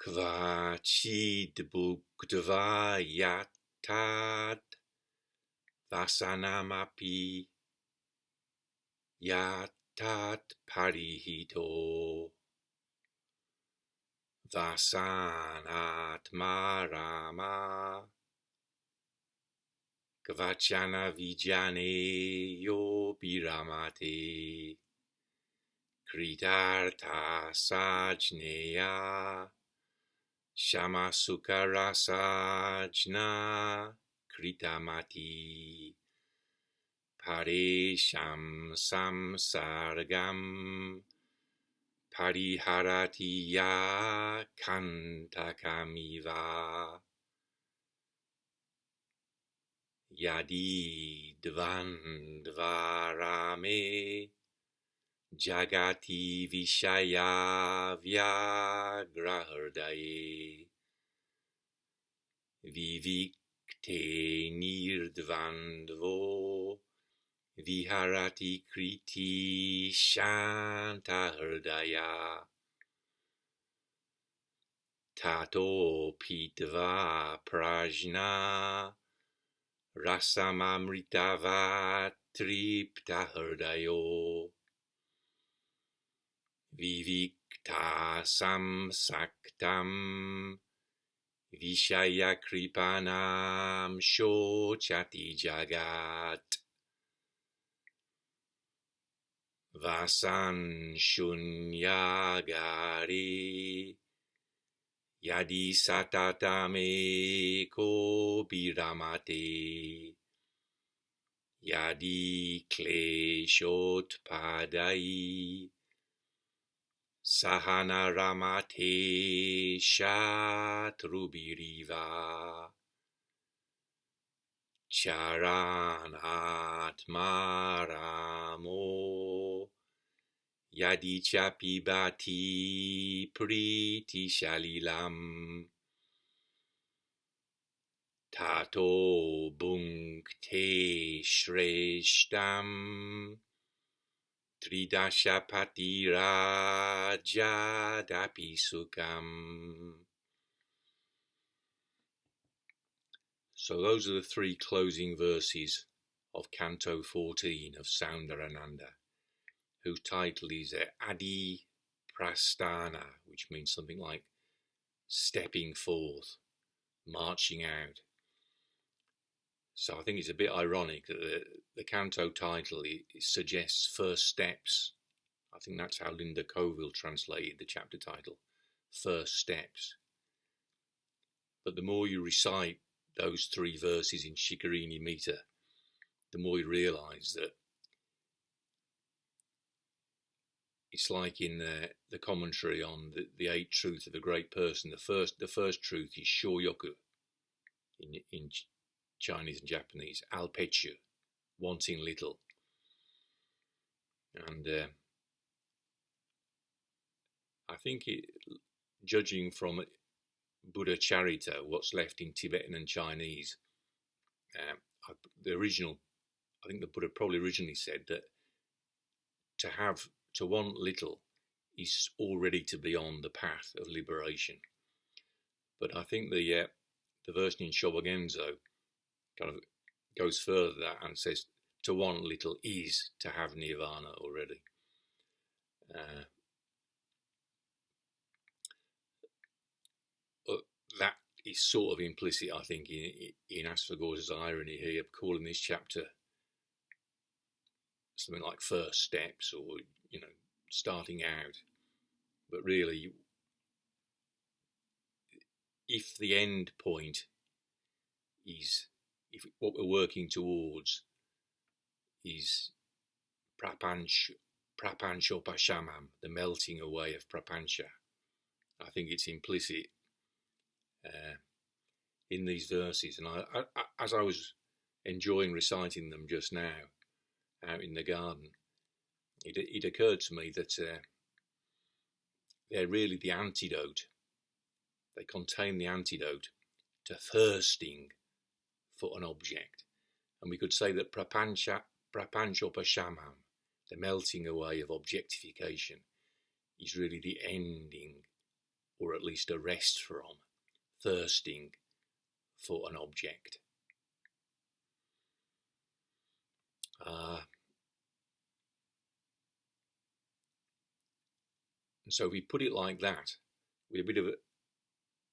kva-cid bhuktvā yat-tad vasanam api yat-tad parihito vasann ātmārāmaḥ kva-cana vijane yo bhiramate kṛtārthaḥ jñeyaḥ śama-sukha-rasa-jñaḥ kṛta-matiḥ pareṣāṁ saṁsargaṁ pariharati kaṇṭakam yadi dvandvārāme jagati viṣaya-vyagra-hṛdaye vivikte nirdvandvo viharati kriti śānta-hṛdayaḥ tato pitva prajñā-rasam tṛpta-hṛdayo vivikte saṁsargaṁ viṣaya-kripanam śochati jagati vasann shunyagare yadi satatame ko bhiramate yadi kleshotpadai sahana-ramate shatrubiriva charan ātmārāmo yadi chapibati priti shalilam tato bhukte shreshtam tridashapati rajadapi sukham. So those are the three closing verses of Canto 14 of Saundarananda, whose title is Adi Prasthana, which means something like stepping forth, marching out. So I think it's a bit ironic that the canto title it suggests first steps. I think that's how Linda Coville translated the chapter title, first steps. But the more you recite those three verses in Śikhariṇī meter, the more you realise that it's like in the commentary on the eight truths of a great person. The first truth is shōyoku in Chinese and Japanese, alpechu, wanting little. And I think judging from Buddha Charita, what's left in Tibetan and Chinese, the Buddha probably originally said that to want little is already to be on the path of liberation. But I think the version in Shobogenzo kind of goes further than that and says to want little is to have nirvana already. That is sort of implicit, I think, in Asvaghosha's irony here, calling this chapter something like first steps or, starting out. But really, if the end point is, if what we're working towards is prapanchopashamam, the melting away of prapancha, I think it's implicit in these verses. And I, as I was enjoying reciting them just now out in the garden, it occurred to me that they're really the antidote. They contain the antidote to thirsting for an object. And we could say that prapanchopashamam, the melting away of objectification, is really the ending or at least a rest from, thirsting for an object. And so if we put it like that, with a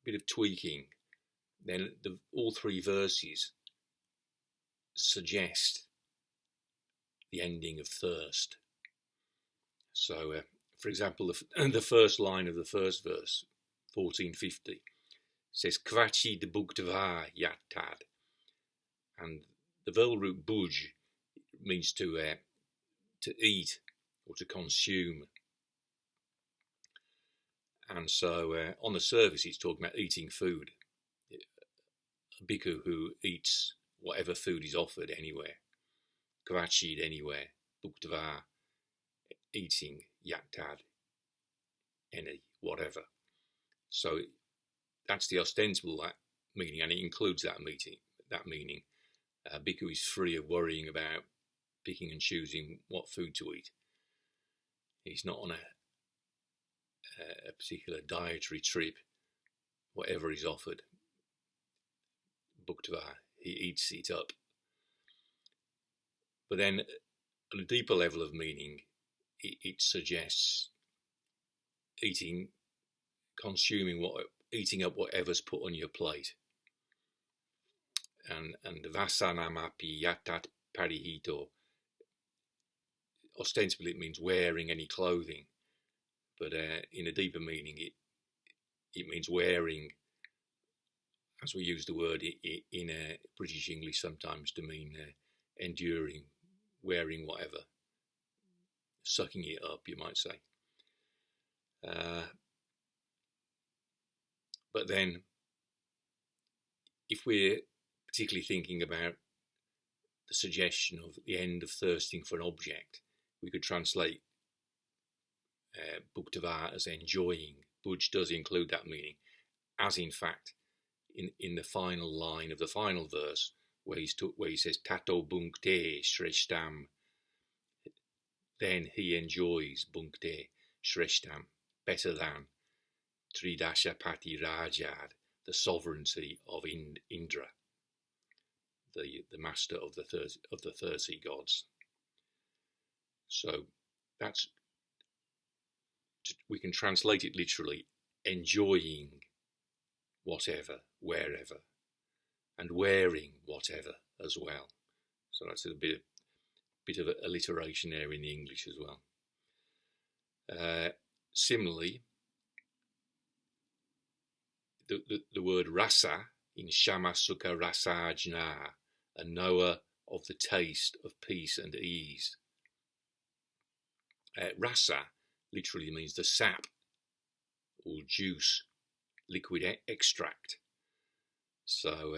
bit of tweaking, then all three verses suggest the ending of thirst. So, for example, the first line of the first verse, 1450, says kva-cid bhuktvā yat-tad, and the vowel root bhuj means to eat or to consume. And so on the surface it's talking about eating food. A bhikkhu who eats whatever food is offered anywhere. Kva-cid anywhere. Bhuktvā, eating. Yat-tad, any, whatever. So that's the ostensible meaning, and it includes that meaning. A bhikkhu is free of worrying about picking and choosing what food to eat. He's not on a particular dietary trip. Whatever is offered, bhuktvā, he eats it up. But then on a deeper level of meaning, it suggests eating up whatever's put on your plate. And vasanam yat-tat parihito, ostensibly it means wearing any clothing, but in a deeper meaning it means wearing, as we use the word in British English sometimes to mean enduring, wearing whatever, sucking it up, you might say. But then, if we're particularly thinking about the suggestion of the end of thirsting for an object, we could translate bhuktvā as enjoying. Bhuj does include that meaning, as in fact in the final line of the final verse, where he says tato vivikte śreshtam, then he enjoys vivikte śreshtam, better than Tridashapati Rajad, the sovereignty of Indra, the master of the 30 gods. So that's, we can translate it literally, enjoying whatever, wherever, and wearing whatever as well. So that's a bit of alliteration there in the English as well. Similarly, the word rasa in śama-sukha-rasa-jñaḥ, a knower of the taste of peace and ease. Rasa literally means the sap or juice, liquid extract. So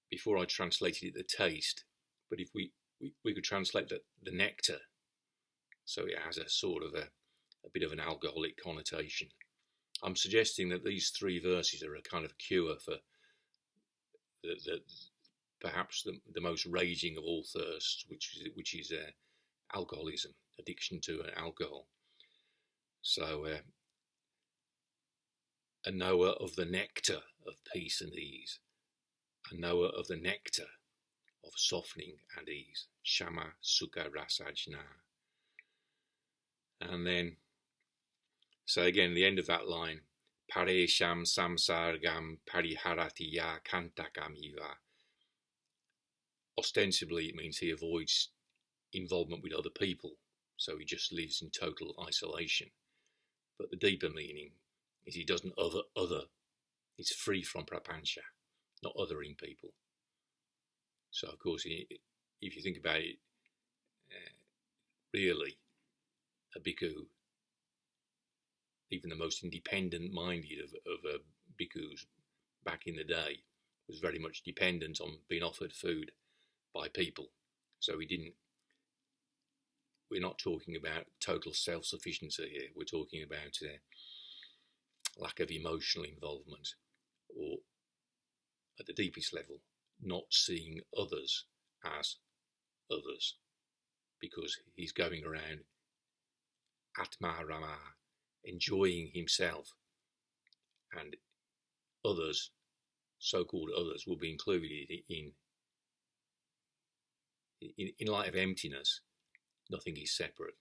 before I translated it the taste, but if we could translate the nectar, so it has a sort of a bit of an alcoholic connotation. I'm suggesting that these three verses are a kind of cure for perhaps the most raging of all thirsts, which is alcoholism, addiction to alcohol. So a knower of the nectar of peace and ease, a knower of the nectar of softening and ease, śama-sukha-rasa-jñaḥ. And then, so again, the end of that line, pareṣāṁ saṁsargaṁ pariharati kaṇṭakam. Ostensibly, it means he avoids involvement with other people, so he just lives in total isolation. But the deeper meaning is he doesn't other. He's free from prapancha, not othering people. So, of course, if you think about it, really, a bhikkhu, even the most independent-minded of bhikkhus back in the day, was very much dependent on being offered food by people. So we're not talking about total self-sufficiency here. We're talking about lack of emotional involvement, or at the deepest level, not seeing others as others, because he's going around ātmārāmaḥ, enjoying himself and others, so-called others, will be included in light of emptiness. Nothing is separate.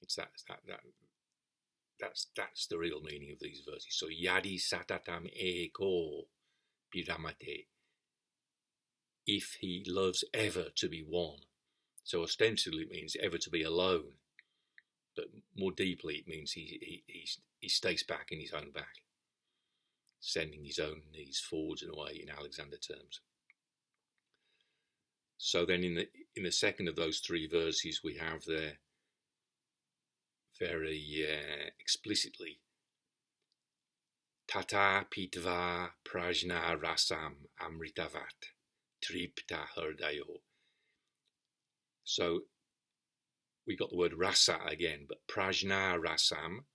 It's that's the real meaning of these verses. So yadi satatam eko bhiramate, if he loves ever to be one. So ostensibly it means ever to be alone, but more deeply it means he stays back in his own back, sending his own needs forwards and away in Alexander terms. So then in the second of those three verses we have there very explicitly tata pitva prajñā-rasam amritavat tṛpta-hṛdayo. So we got the word rasa again, but prajñā-rasam.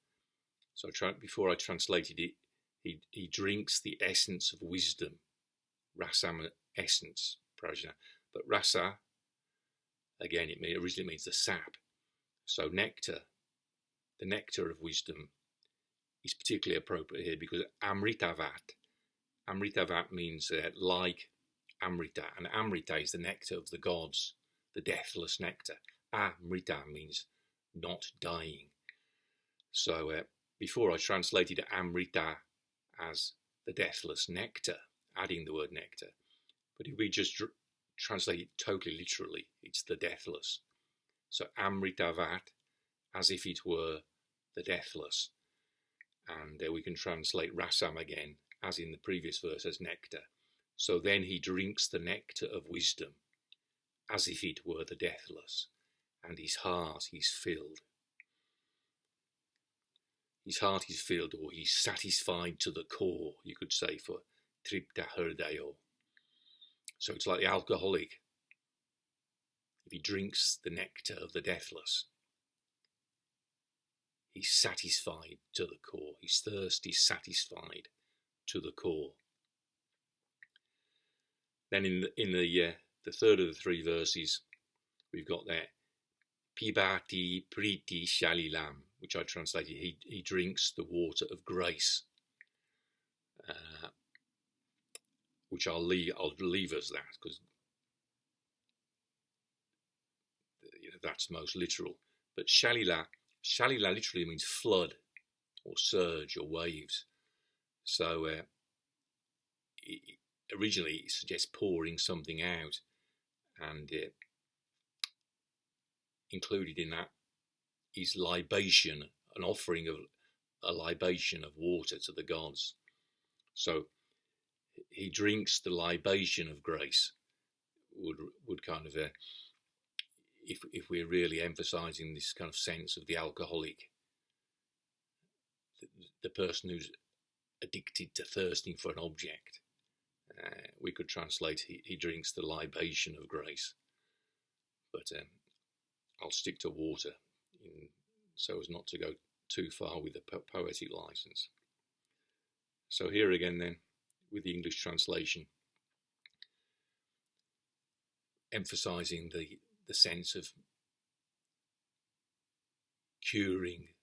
So before I translated it, he drinks the essence of wisdom. Rasam, essence, prajñā. But rasa, again, it originally means the sap. So nectar, the nectar of wisdom, is particularly appropriate here because amritavat means like amrita, and amrita is the nectar of the gods, the deathless nectar. Amrita means not dying. So before I translated amrita as the deathless nectar, adding the word nectar, but if we just translate it totally literally, it's the deathless. So amritavat, as if it were the deathless. And we can translate rasam again, as in the previous verse, as nectar. So then he drinks the nectar of wisdom, as if it were the deathless, and his heart is filled. His heart is filled, or he's satisfied to the core, you could say, for tṛpta-hṛdayo. So it's like the alcoholic. If he drinks the nectar of the deathless, he's satisfied to the core. His thirst is satisfied to the core. Then in the third of the three verses, we've got there pibati priti shalilam, which I translated, he drinks the water of grace, which I'll leave as that, because that's most literal. But shalila literally means flood or surge or waves. So originally it suggests pouring something out, and included in that is libation, an offering of a libation of water to the gods. So he drinks the libation of grace would kind of if we're really emphasizing this kind of sense of the alcoholic, the person who's addicted to thirsting for an object, we could translate he drinks the libation of grace. But I'll stick to water so as not to go too far with the poetic license. So here again then, with the English translation, emphasizing the sense of curing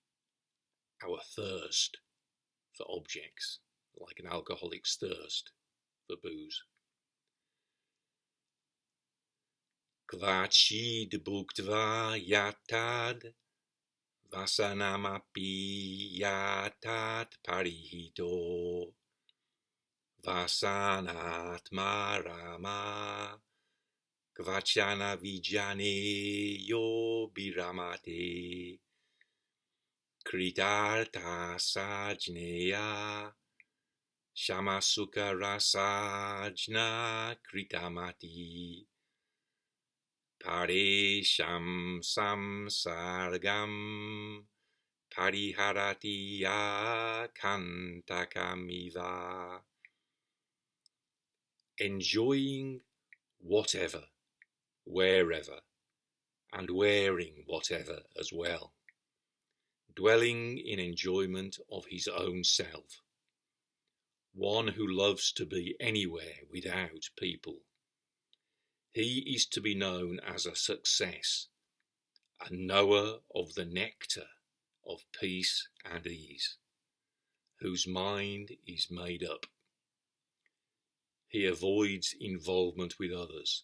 our thirst for objects, like an alcoholic's thirst for booze. Kva-cid bhuktvā yat-tad, vasanam yat-tat parihito, vasann ātmārāmaḥ, kva-cana vijane yo bhiramate, kṛtārthaḥ jñeyaḥ, śama-sukha-rasa-jñaḥ kṛta-matiḥ, pareṣāṁ saṁsargaṁ, pariharati kaṇṭakam, enjoying whatever, wherever, and wearing whatever as well, dwelling in enjoyment of his own self, one who loves to be anywhere without people. He is to be known as a success, a knower of the nectar of peace and ease, whose mind is made up. He avoids involvement with others,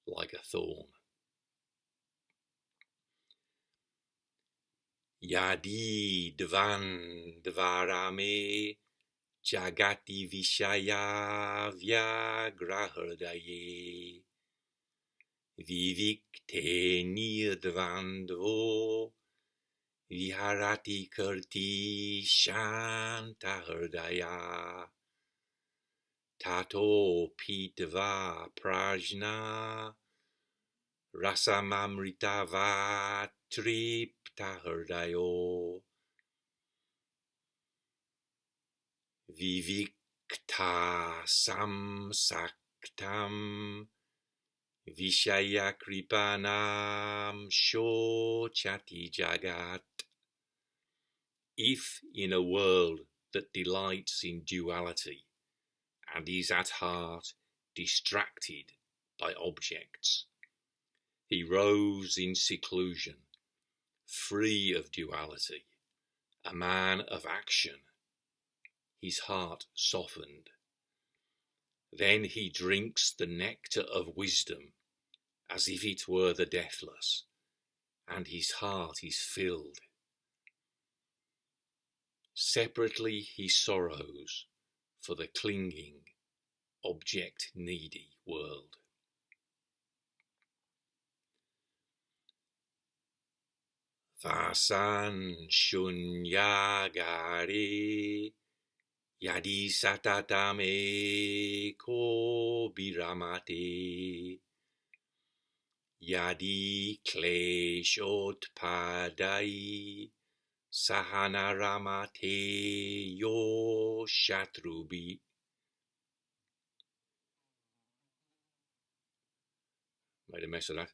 like a thorn. Yadi dvandvārāme jagati viṣaya-vyagra-hṛdaye vivikte nirdvandvo viharati kṛti śānta-hṛdayaḥ tato bhuktvā prajñā-rasam tṛpta-hṛdayo vivikte saṁsargaṁ viṣaya-kripanam shochati jagati. If in a world that delights in duality and is at heart distracted by objects, he roves in seclusion, free of duality, a man of action, his heart softened. Then he drinks the nectar of wisdom as if it were the deathless, and his heart is filled. Separately he sorrows for the clinging, object-needy world. Vasann shunyagare yadi satatame ko bhiramate yadi kleshotpadai sahana-ramate yo shatrubi. Made a mess of that.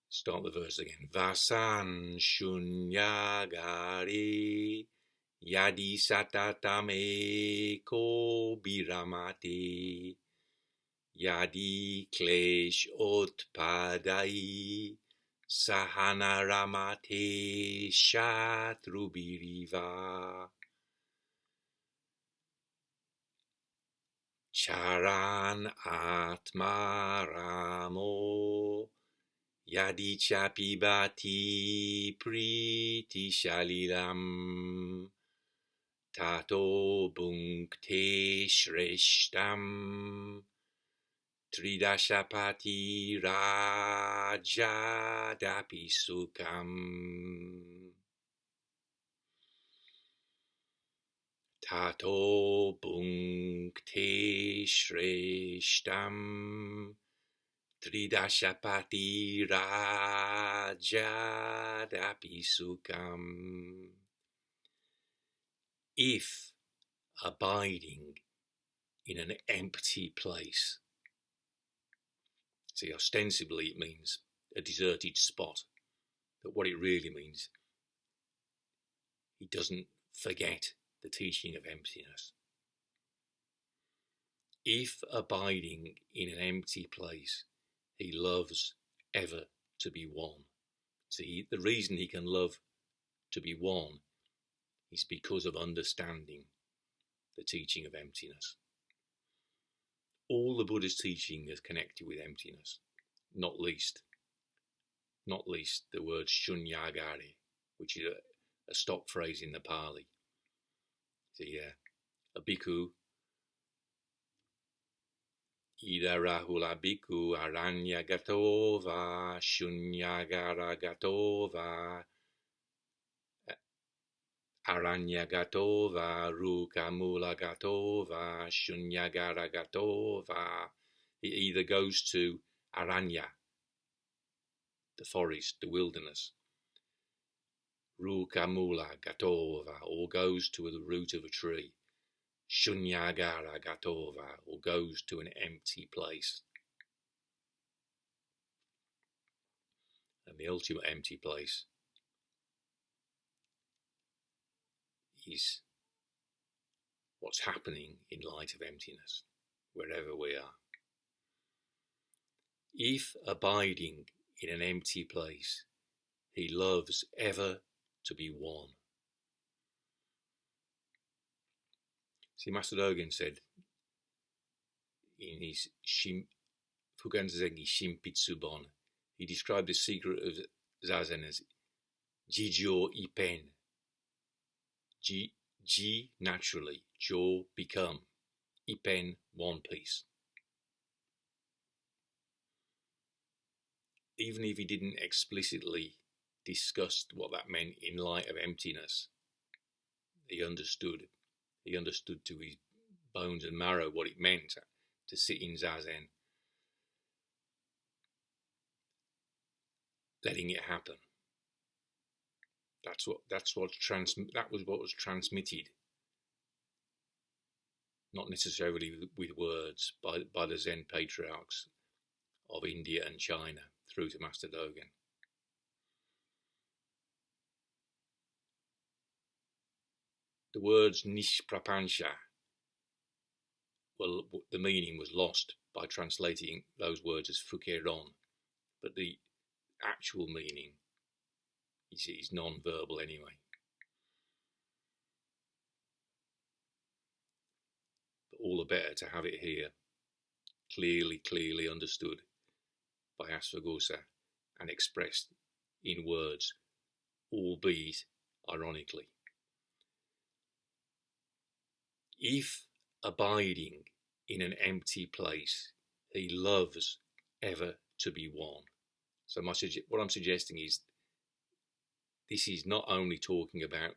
Start the verse again. Vasann shunyagare yadi satatame ko bhiramate yadi kleshotpadai sahana-ramate shatrubiriva charan ātmārāmo yadi chapibati priti shalilam tato bhukte shreshtam tridashapati rajadapi sukham tato bhukte shreshtam tridashapati rajadapi sukham. If abiding in an empty place. See, ostensibly it means a deserted spot, but what it really means, he doesn't forget the teaching of emptiness. If abiding in an empty place, he loves ever to be one. See, the reason he can love to be one is because of understanding the teaching of emptiness. All the Buddha's teaching is connected with emptiness, not least the word shunyagare, which is a stock phrase in the Pali. See, a bhikkhu, ida rahula bhikkhu aranya gatova shunyagara gatova aranya gatova ruka mula gatova shunyagara gatova. He either goes to aranya, the forest, the wilderness, ruka mula gatova, or goes to the root of a tree, shunyagara gatova, or goes to an empty place. And the ultimate empty place is what's happening in light of emptiness, wherever we are. If abiding in an empty place, he loves ever to be one. See, Master Dogen said in his Fuganzengi Shimpitsubon, he described the secret of Zazen as Jijo Ipen. Ji naturally, Jo become, Ipen one piece. Even if he didn't explicitly discuss what that meant in light of emptiness, he understood to his bones and marrow what it meant to sit in Zazen, letting it happen. That was what was transmitted, not necessarily with words, by the Zen patriarchs of India and China through to Master Dogen. The words nishprapansha, well, the meaning was lost by translating those words as fukeron, but the actual meaning is non-verbal anyway. But all the better to have it here, clearly understood by Asvaghosha and expressed in words, albeit ironically. If abiding in an empty place, he loves ever to be one. So what I'm suggesting is, this is not only talking about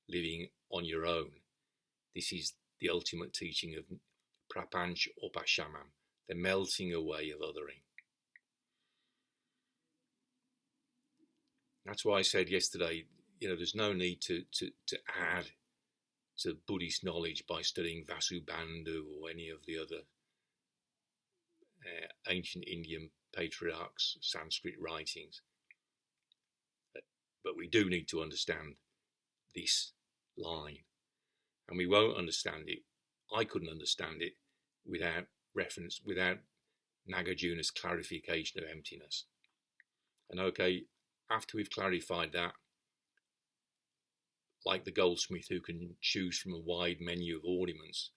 living on your own. This is the ultimate teaching of prapanch upashamam, the melting away of othering. That's why I said yesterday, there's no need to add to Buddhist knowledge by studying Vasubandhu or any of the other ancient Indian patriarchs' Sanskrit writings. But we do need to understand this line. And we won't understand it. I couldn't understand it without Nagarjuna's clarification of emptiness. And okay, after we've clarified that, like the goldsmith who can choose from a wide menu of ornaments,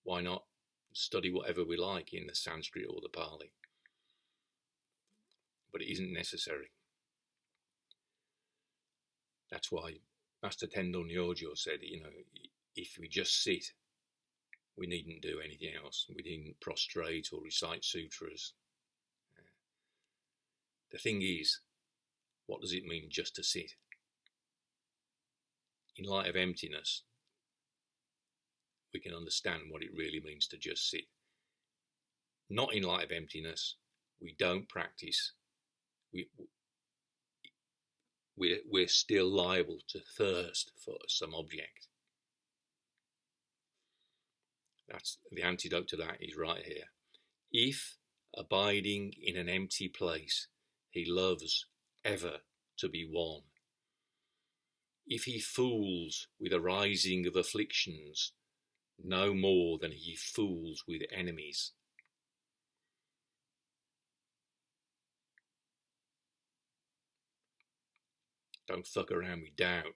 why not study whatever we like in the Sanskrit or the Pali? But it isn't necessary. That's why Master Tendon Nyojo said, if we just sit, we needn't do anything else. We needn't prostrate or recite sutras. The thing is, what does it mean just to sit? In light of emptiness, we can understand what it really means to just sit. Not in light of emptiness, we don't practice. We're still liable to thirst for some object. That's the antidote to that is right here. If abiding in an empty place, he loves ever to be one. If he fools with a rising of afflictions, no more than he fools with enemies. Don't fuck around with doubt,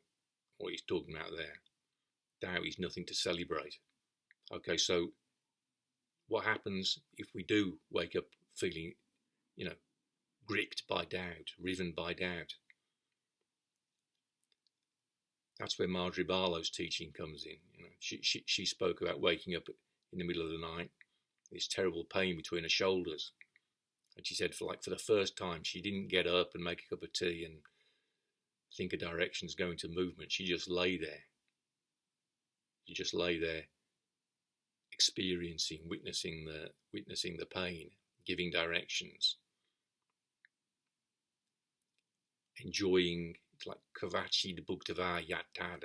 what he's talking about there. Doubt is nothing to celebrate. Okay, so what happens if we do wake up feeling, gripped by doubt, riven by doubt? That's where Marjorie Barlow's teaching comes in. She spoke about waking up in the middle of the night, this terrible pain between her shoulders. And she said for the first time, she didn't get up and make a cup of tea and think of directions, go into movement. She just lay there. She just lay there, experiencing, witnessing the pain, giving directions, enjoying, like kva-cid bhuktvā yat-tat,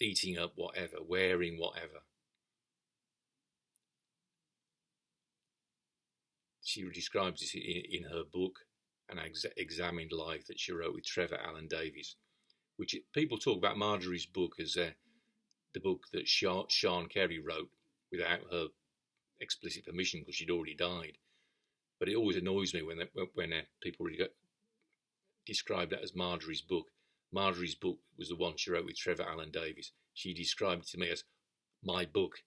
eating up whatever, wearing whatever. She describes this in her book, An Examined Life, that she wrote with Trevor Allen Davies, which people talk about Marjorie's book as the book that Sean Carey wrote without her explicit permission because she'd already died. But it always annoys me when people described that as Marjorie's book. Marjorie's book was the one she wrote with Trevor Allen Davies. She described it to me as my book.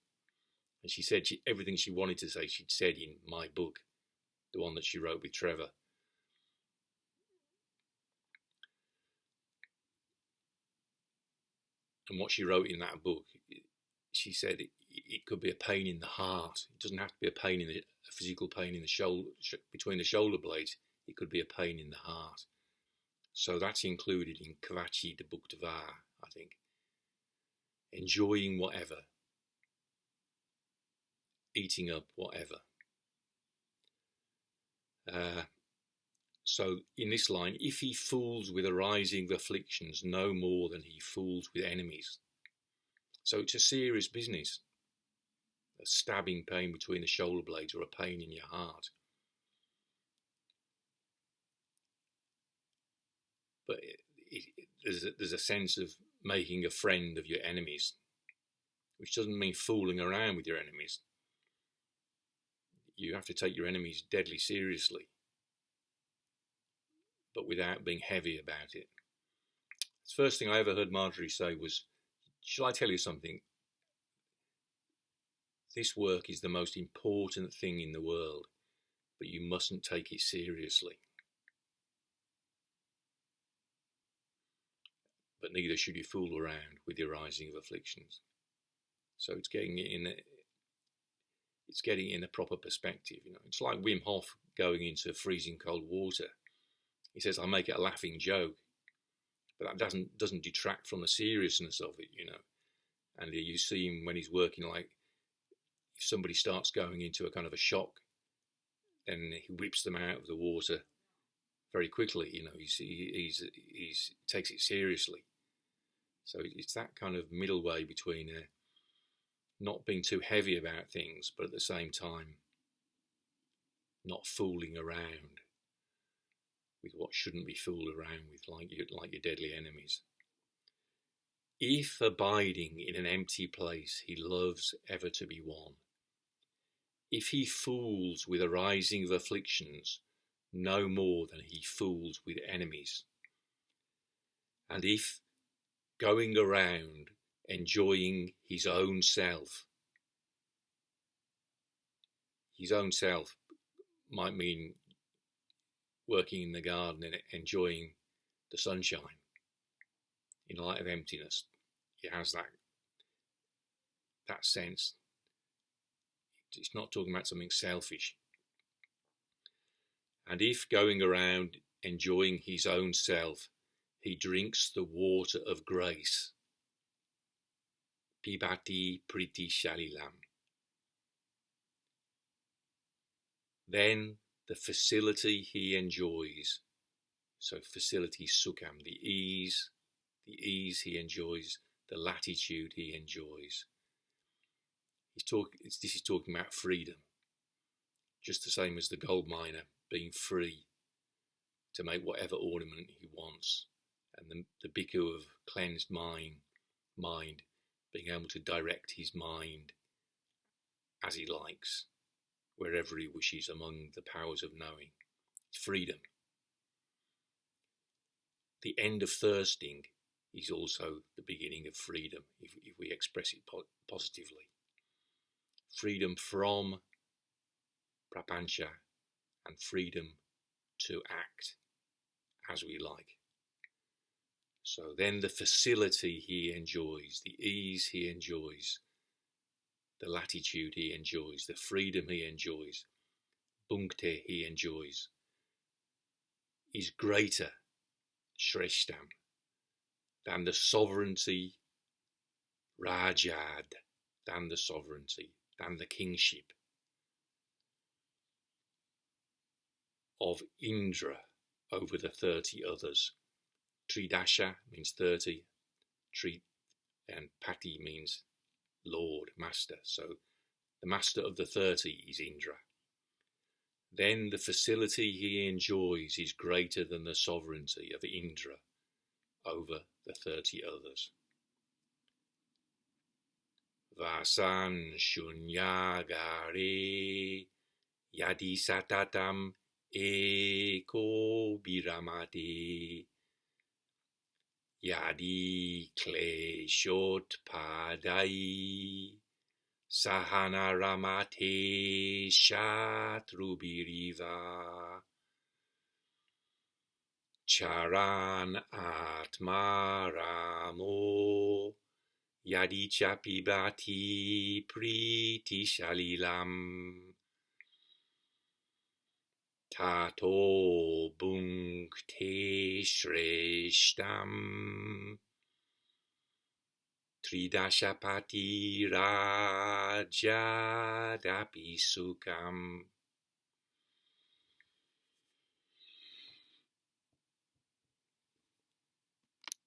And she said everything she wanted to say, she'd said in my book, the one that she wrote with Trevor. And what she wrote in that book, she said it could be a pain in the heart. It doesn't have to be a physical pain in the shoulder, between the shoulder blades. It could be a pain in the heart. So that's included in kva-cid, the bhuktvā, I think. Enjoying whatever. Eating up whatever. So in this line, if he fools with arising afflictions no more than he fools with enemies. So it's a serious business. A stabbing pain between the shoulder blades or a pain in your heart. But there's a sense of making a friend of your enemies, which doesn't mean fooling around with your enemies. You have to take your enemies deadly seriously, but without being heavy about it. The first thing I ever heard Marjorie say was, shall I tell you something? This work is the most important thing in the world, but you mustn't take it seriously. But neither should you fool around with the arising of afflictions. So it's getting it in a proper perspective. You know, it's like Wim Hof going into freezing cold water. He says, I make it a laughing joke, but that doesn't detract from the seriousness of it, you know. And you see him when he's working, like if somebody starts going into a kind of a shock, then he whips them out of the water very quickly. You know, he takes it seriously. So it's that kind of middle way between not being too heavy about things, but at the same time not fooling around with what shouldn't be fooled around with, like your deadly enemies. If abiding in an empty place he loves ever to be one, if he fools with arising of afflictions no more than he fools with enemies, and if going around enjoying his own self might mean working in the garden and enjoying the sunshine in light of emptiness. It has that sense. It's not talking about something selfish. And if going around enjoying his own self, he drinks the water of grace, pibati priti shalilam, then the facility he enjoys, so facility sukham, the ease he enjoys, the latitude he enjoys. This is talking about freedom, just the same as the gold miner being free to make whatever ornament he wants, and the bhikkhu of cleansed mind being able to direct his mind as he likes, wherever he wishes among the powers of knowing. It's freedom. The end of thirsting is also the beginning of freedom, if we express it positively. Freedom from prapancha and freedom to act as we like. So then the facility he enjoys, the ease he enjoys, the latitude he enjoys, the freedom he enjoys, bhuktvā he enjoys, is greater, shreshtam, than the sovereignty, rajad, than the kingship of Indra over the 30 others. Tridasha means 30, and Pati means Lord, Master. So the master of the 30 is Indra. Then the facility he enjoys is greater than the sovereignty of Indra over the 30 others. Vasann shunyagare yadi satatam eko bhiramate yadi kleshotpadai sahanaramate shatrubiriva charan ātmārāmo yadi chapibati priti shalilam tato bhukte shreshtam tridashapati rajadapi sukham